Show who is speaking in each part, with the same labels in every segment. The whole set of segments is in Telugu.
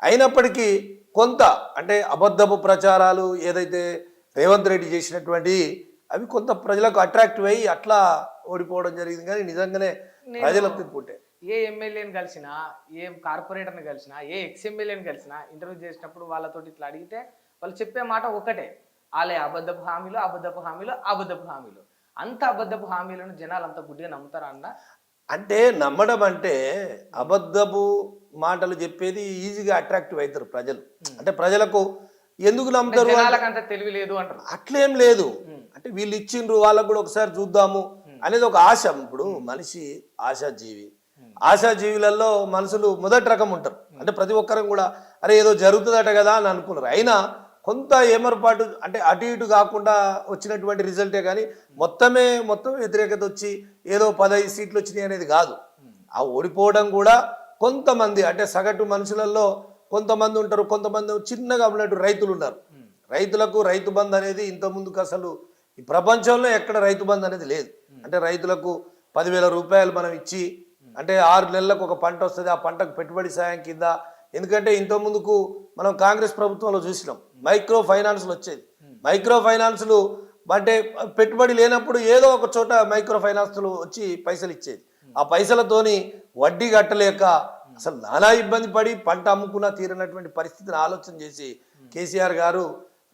Speaker 1: అయినప్పటికీ కొంత అంటే అబద్ధపు ప్రచారాలు ఏదైతే రేవంత్ రెడ్డి చేసినటువంటి అవి కొంత ప్రజలకు అట్రాక్టివ్ అయ్యి అట్లా ఓడిపోవడం జరిగింది. కానీ నిజంగానే ప్రజల తిప్పుంటే
Speaker 2: ఏ ఎమ్మెల్యేని కలిసినా, ఏ కార్పొరేటర్ని కలిసినా, ఏ ఎక్స్ఎమ్మెల్యేని కలిసినా ఇంటర్వ్యూ చేసినప్పుడు వాళ్ళతోటి ఇట్లా అడిగితే వాళ్ళు చెప్పే మాట ఒకటే, వాళ్ళే అబద్ధపు హామీలు, అబద్ధపు హామీలు, అబద్ధపు హామీలు. అంత అబద్ధపు హామీలను జనాలు అంత గుడ్డిగా నమ్ముతారా అన్న?
Speaker 1: అంటే నమ్మడం అంటే అబద్ధపు మాటలు చెప్పేది ఈజీగా అట్రాక్టివ్ అవుతారు ప్రజలు. అంటే ప్రజలకు ఎందుకు నమ్ముతారు?
Speaker 2: జనాలకు అంత తెలివి లేదు అంటారు.
Speaker 1: అట్లేం లేదు. అంటే వీళ్ళు ఇచ్చిండ్రు వాళ్ళకు కూడా ఒకసారి చూద్దాము అనేది ఒక ఆశ. ఇప్పుడు మనిషి ఆశాజీవి. ఆశాజీవులలో మనుషులు మొదటి రకం ఉంటారు. అంటే ప్రతి ఒక్కరం కూడా అరే ఏదో జరుగుతుందట కదా అని అనుకున్నారు. అయినా కొంత ఏమరపాటు అంటే అటు ఇటు కాకుండా వచ్చినటువంటి రిజల్టే కానీ మొత్తం వ్యతిరేకత వచ్చి ఏదో 15 సీట్లు వచ్చినాయి అనేది కాదు. ఆ ఓడిపోవడం కూడా కొంతమంది అంటే సగటు మనుషులలో కొంతమంది ఉంటారు. కొంతమంది చిన్నగా ఉన్నట్టు రైతులు ఉన్నారు. రైతులకు రైతు బంధు అనేది ఇంత ముందుకు అసలు ఈ ప్రపంచంలో ఎక్కడ రైతు బంధు అనేది లేదు. అంటే రైతులకు 10,000 రూపాయలు మనం ఇచ్చి అంటే 6 నెలలకు ఒక పంట వస్తుంది, ఆ పంటకు పెట్టుబడి సాయం కింద. ఎందుకంటే ఇంత ముందుకు మనం కాంగ్రెస్ ప్రభుత్వంలో చూసినాం మైక్రో ఫైనాన్స్లు వచ్చేది. మైక్రో ఫైనాన్స్లు అంటే పెట్టుబడి లేనప్పుడు ఏదో ఒక చోట మైక్రో ఫైనాన్స్లు వచ్చి పైసలు ఇచ్చేది. ఆ పైసలతోని వడ్డీ కట్టలేక అసలు నానా ఇబ్బంది పడి పంట అమ్ముకున్నా తీరనటువంటి పరిస్థితిని ఆలోచన చేసి కేసీఆర్ గారు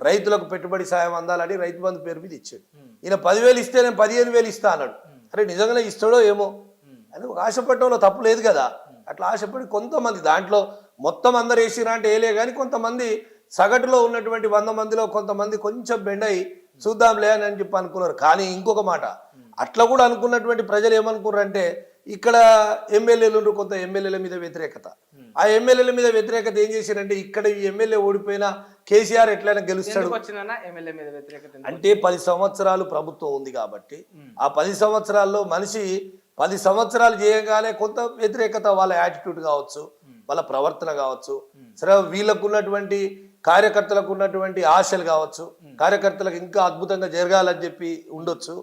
Speaker 1: రైతులకు పెట్టుబడి సాయం అందాలని రైతు బంధు పేరు మీద ఇచ్చాడు. ఈయన 10,000 ఇస్తే నేను 15,000 ఇస్తా అన్నాడు. అరే నిజంగానే ఇస్తాడో ఏమో అని ఒక ఆశపడటంలో తప్పు లేదు కదా. అట్లా ఆశపడి కొంతమంది దాంట్లో మొత్తం అందరు వేసిరా అంటే వేయలే కానీ కొంతమంది సగటులో ఉన్నటువంటి 100 మందిలో కొంతమంది కొంచెం బెండయి చూద్దాంలే అని చెప్పి అనుకున్నారు. కానీ ఇంకొక మాట అట్లా కూడా అనుకున్నటువంటి ప్రజలు ఏమనుకున్నారంటే ఇక్కడ ఎమ్మెల్యేలు కొంత ఎమ్మెల్యేల మీద వ్యతిరేకత. ఆ ఎమ్మెల్యేల మీద వ్యతిరేకత ఏం చేశారంటే ఇక్కడ ఈ ఎమ్మెల్యే ఓడిపోయినా కేసీఆర్ ఎట్లయినా గెలుస్తాడు అంటే 10 సంవత్సరాలు ప్రభుత్వం ఉంది కాబట్టి ఆ 10 సంవత్సరాల్లో మనిషి 10 సంవత్సరాలు చేయగానే కొంత వ్యతిరేకత వాళ్ళ యాటిట్యూడ్ కావచ్చు, వాళ్ళ ప్రవర్తన కావచ్చు, సరే వీళ్ళకు ఉన్నటువంటి కార్యకర్తలకు ఉన్నటువంటి ఆశలు కావచ్చు, కార్యకర్తలకు ఇంకా అద్భుతంగా జరగాలని చెప్పి ఉండొచ్చు.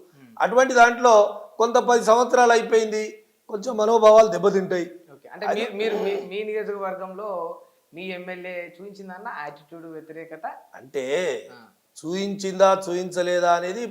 Speaker 1: అటువంటి దాంట్లో కొంత 10 సంవత్సరాలు అయిపోయింది, కొంచెం మనోభావాలు దెబ్బతింటాయి.
Speaker 2: అంటే మీరు మీ నియోజకవర్గంలో మీ ఎమ్మెల్యే చూపించిందన్న యాటిట్యూడ్ వ్యతిరేకత
Speaker 1: అంటే చూయించిందా చూయించలేదా అనేది